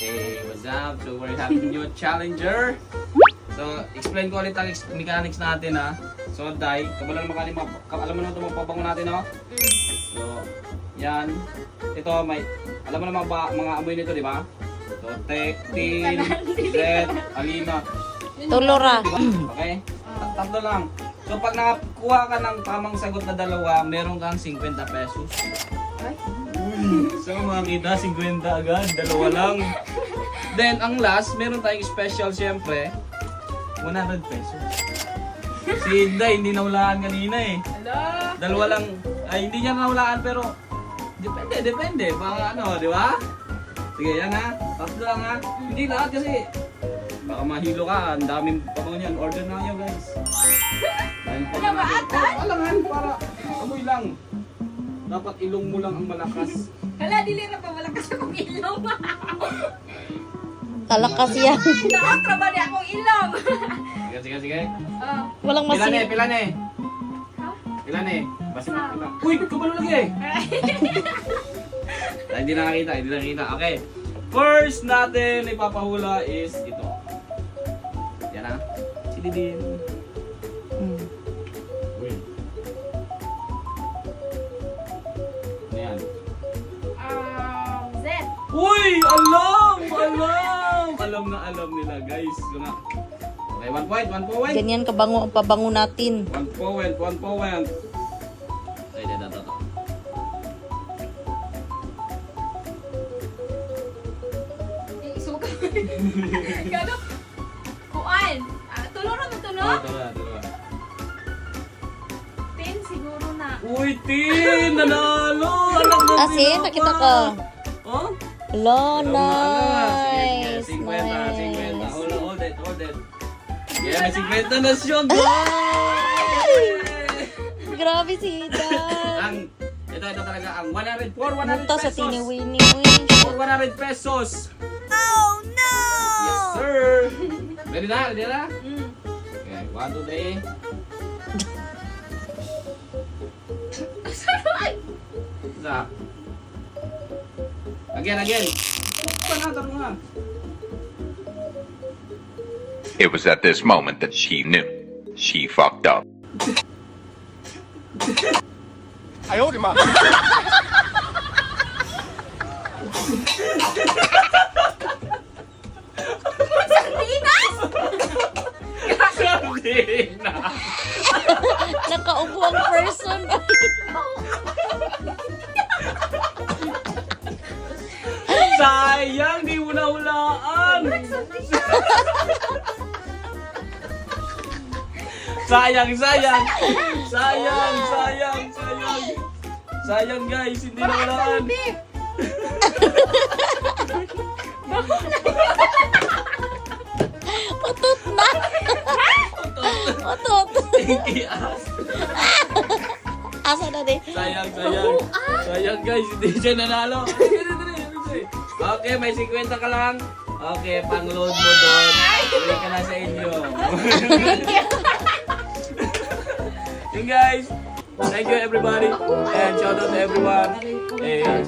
Hey, what's up? So we're having new challenger. So, explain ko ulit ang mechanics natin ha. So, Day, alam mo naman ito magpabango natin no? So, yan. Ito, may, alam mo naman ba mga amoy nito, di ba? So, tin, red, alina. Tulora. Okay? Tatlo lang. So, pag nakakuha ka ng tamang sagot na dalawa, meron kang 50 pesos. So, makikita, 50 agad. Dalawa lang. Then, ang last, meron tayong special siyempre. 100 pesos. Si Inday, hindi nahulaan kanina eh. Dalawa lang. Ay, hindi niya nahulaan pero depende. Baka ano, di ba? Sige, yan ha. Tatlo lang ha. Hindi lahat kasi baka mahilo ka. Ang daming pabango niyan. Order na kayo guys. Ano ba ata? Alangan para amoy lang. Dapat ilong mo lang ang malakas. Hala, dili na pa malakas akong ilong. Kalakas yan. Naotra ba niya akong ilong? Sige. Oh. Walang Pilan masin. Pilan eh. Basta pilan. Uy, kabalo lagi eh. Ay, hindi nakakita. Okay. First natin ipapahula is ito. Yan ha. Si Didin. Uy. Ano yan? Z. Uy! Alam! Alam nila guys. So, na. Okay, 1 point. Ganyan kabango ang pabango natin. 1 point. Ay, ito. Isuka. Gano? Kuan. Tulong na ito, no? Dalawa. Tin, siguro na. Uy, Tin! Nanalo! Anak na Asin, nakita ko. Oh? Hello, Alam na. nice. Sige, 50. Nice. Hold it. Yeah, may 50 na siya, Grabe si Ang, Dan. ito talaga ang 100 Punta sa pesos. tiniwini. For 100 pesos. Oh, no! Yes, sir. Ready na? Okay, 1, 2, 3. Isa. Again. Tarong na. It was at this moment that she knew. She fucked up. Sardinas! Sardina. Nakaupo ang person. Sayang, di mo nahulaan. Sayang guys, hindi nahulaan. Utot na. Utot. Ikias. Asa na din. Sayang guys, hindi siya nanalo. Okay, may 50 ka lang. Okay, pang-load mo doon. Uwi ka na sa inyo. Yun guys. Thank you everybody. And shout out to everyone. And